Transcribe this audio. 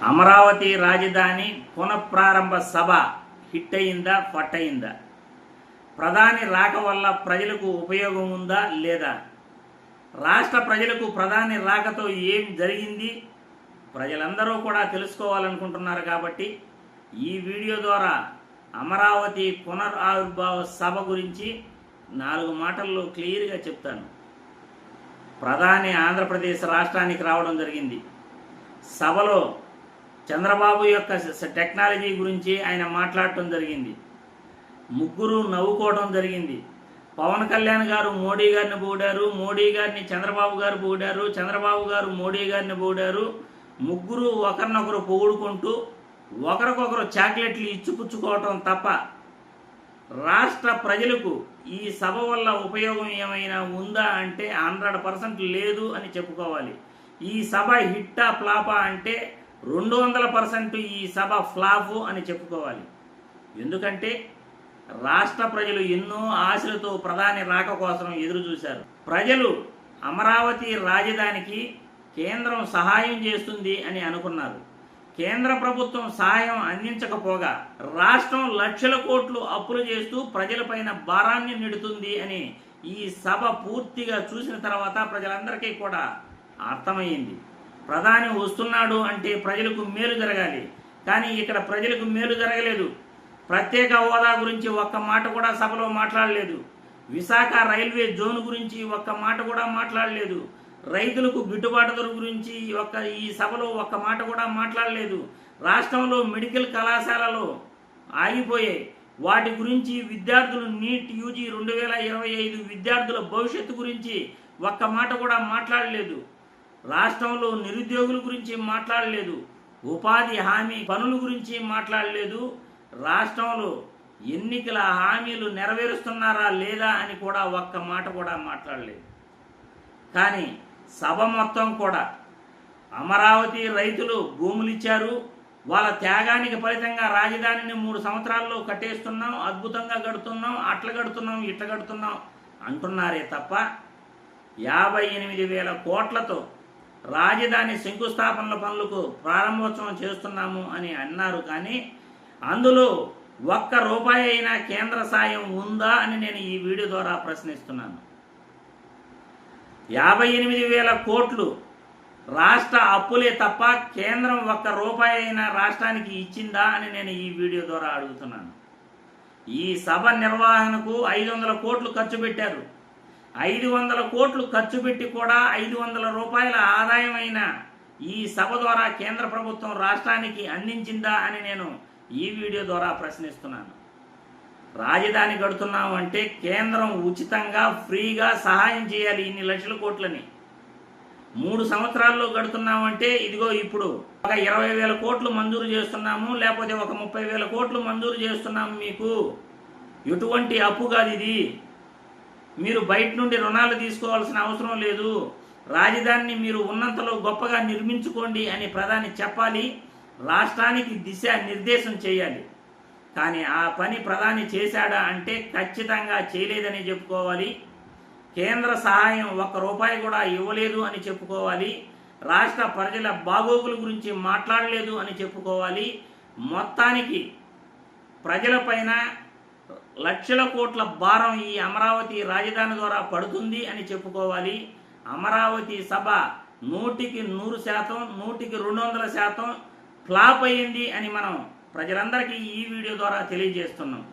అమరావతి రాజధాని పునఃప్రారంభ సభ హిట్ అయిందా పట్టయిందా? ప్రధాని రాక వల్ల ప్రజలకు ఉపయోగం ఉందా లేదా? రాష్ట్ర ప్రజలకు ప్రధాని రాకతో ఏం జరిగింది ప్రజలందరూ కూడా తెలుసుకోవాలనుకుంటున్నారు. కాబట్టి ఈ వీడియో ద్వారా అమరావతి పునరావిర్భావ సభ గురించి 4 మాటల్లో క్లియర్గా చెప్తాను. ప్రధాని ఆంధ్రప్రదేశ్ రాష్ట్రానికి రావడం జరిగింది. సభలో చంద్రబాబు యొక్క టెక్నాలజీ గురించి ఆయన మాట్లాడటం జరిగింది. ముగ్గురు నవ్వుకోవడం జరిగింది. పవన్ కళ్యాణ్ గారు మోడీ గారిని పొగిడారు, మోడీ గారిని చంద్రబాబు గారు పొగిడారు, చంద్రబాబు గారు మోడీ గారిని పొగిడారు. ముగ్గురు ఒకరినొకరు పొగుడుకుంటూ ఒకరికొకరు చాక్లెట్లు ఇచ్చిపుచ్చుకోవటం తప్ప రాష్ట్ర ప్రజలకు ఈ సభ వల్ల ఉపయోగం ఏమైనా ఉందా అంటే 100% లేదు అని చెప్పుకోవాలి. ఈ సభ హిట్టా ఫ్లాపా అంటే 200% ఈ సభ ఫ్లాపు అని చెప్పుకోవాలి. ఎందుకంటే రాష్ట్ర ప్రజలు ఎన్నో ఆశలతో ప్రధాని రాక కోసం ఎదురు చూశారు. ప్రజలు అమరావతి రాజధానికి కేంద్రం సహాయం చేస్తుంది అని అనుకున్నారు. కేంద్ర ప్రభుత్వం సహాయం అందించకపోగా రాష్ట్రం లక్షల కోట్లు అప్పులు చేస్తూ ప్రజలపైన భారాన్ని నెడుతుంది అని ఈ సభ పూర్తిగా చూసిన తర్వాత ప్రజలందరికీ కూడా అర్థమైంది. ప్రధాని వస్తున్నాడు అంటే ప్రజలకు మేలు జరగాలి, కానీ ఇక్కడ ప్రజలకు మేలు జరగలేదు. ప్రత్యేక హోదా గురించి ఒక్క మాట కూడా సభలో మాట్లాడలేదు. విశాఖ రైల్వే జోన్ గురించి ఒక్క మాట కూడా మాట్లాడలేదు. రైతులకు గిట్టుబాటు ధర గురించి ఈ సభలో ఒక్క మాట కూడా మాట్లాడలేదు. రాష్ట్రంలో మెడికల్ కళాశాలలో ఆగిపోయాయి, వాటి గురించి విద్యార్థులు నీట్ యూజీ 2025 విద్యార్థుల భవిష్యత్తు గురించి ఒక్క మాట కూడా మాట్లాడలేదు. రాష్ట్రంలో నిరుద్యోగుల గురించి మాట్లాడలేదు. ఉపాధి హామీ పనుల గురించి మాట్లాడలేదు. రాష్ట్రంలో ఎన్నికల హామీలు నెరవేరుస్తున్నారా లేదా అని కూడా ఒక్క మాట కూడా మాట్లాడలేదు. కానీ సభ మొత్తం కూడా అమరావతి రైతులు భూములు ఇచ్చారు, వాళ్ళ త్యాగానికి ఫలితంగా రాజధానిని 3 సంవత్సరాల్లో కట్టేస్తున్నాం, అద్భుతంగా కడుతున్నాం, అట్ల కడుతున్నాం, ఇట్ల కడుతున్నాం అంటున్నారే తప్ప 58,000 కోట్లతో రాజధాని శంకుస్థాపనల పనులకు ప్రారంభోత్సవం చేస్తున్నాము అని అన్నారు. కానీ అందులో ₹1 అయినా కేంద్ర సాయం ఉందా అని నేను ఈ వీడియో ద్వారా ప్రశ్నిస్తున్నాను. 58,000 కోట్లు రాష్ట్ర అప్పులే తప్ప కేంద్రం ₹1 అయినా రాష్ట్రానికి ఇచ్చిందా అని నేను ఈ వీడియో ద్వారా అడుగుతున్నాను. ఈ సభ నిర్వహణకు 500 కోట్లు ఖర్చు పెట్టారు. 500 కోట్లు ఖర్చు పెట్టి కూడా ₹500 ఆదాయమైన ఈ సభ ద్వారా కేంద్ర ప్రభుత్వం రాష్ట్రానికి అందించిందా అని నేను ఈ వీడియో ద్వారా ప్రశ్నిస్తున్నాను. రాజధాని కడుతున్నాం అంటే కేంద్రం ఉచితంగా ఫ్రీగా సహాయం చేయాలి. ఇన్ని లక్షల కోట్లని 3 సంవత్సరాల్లో కడుతున్నామంటే ఇదిగో ఇప్పుడు ఒక 20,000 కోట్లు మంజూరు చేస్తున్నాము, లేకపోతే ఒక 30,000 కోట్లు మంజూరు చేస్తున్నాము. మీకు ఎటువంటి అప్పు కాదు ఇది. మీరు బయట నుండి రుణాలు తీసుకోవాల్సిన అవసరం లేదు. రాజధానిని మీరు ఉన్నంతలో గొప్పగా నిర్మించుకోండి అని ప్రధాని చెప్పాలి, రాష్ట్రానికి దిశా నిర్దేశం చేయాలి. కానీ ఆ పని ప్రధాని చేశాడా అంటే ఖచ్చితంగా చేయలేదని చెప్పుకోవాలి. కేంద్ర సహాయం ₹1 కూడా ఇవ్వలేదు అని చెప్పుకోవాలి. రాష్ట్ర ప్రజల బాగోగుల గురించి మాట్లాడలేదు అని చెప్పుకోవాలి. మొత్తానికి ప్రజలపైన లక్షల కోట్ల భారం ఈ అమరావతి రాజధాని ద్వారా పడుతుంది అని చెప్పుకోవాలి. అమరావతి సభ 100కి 100%, 100కి 200% ఫ్లాప్ అయ్యింది అని మనం ప్రజలందరికీ ఈ వీడియో ద్వారా తెలియజేస్తున్నాం.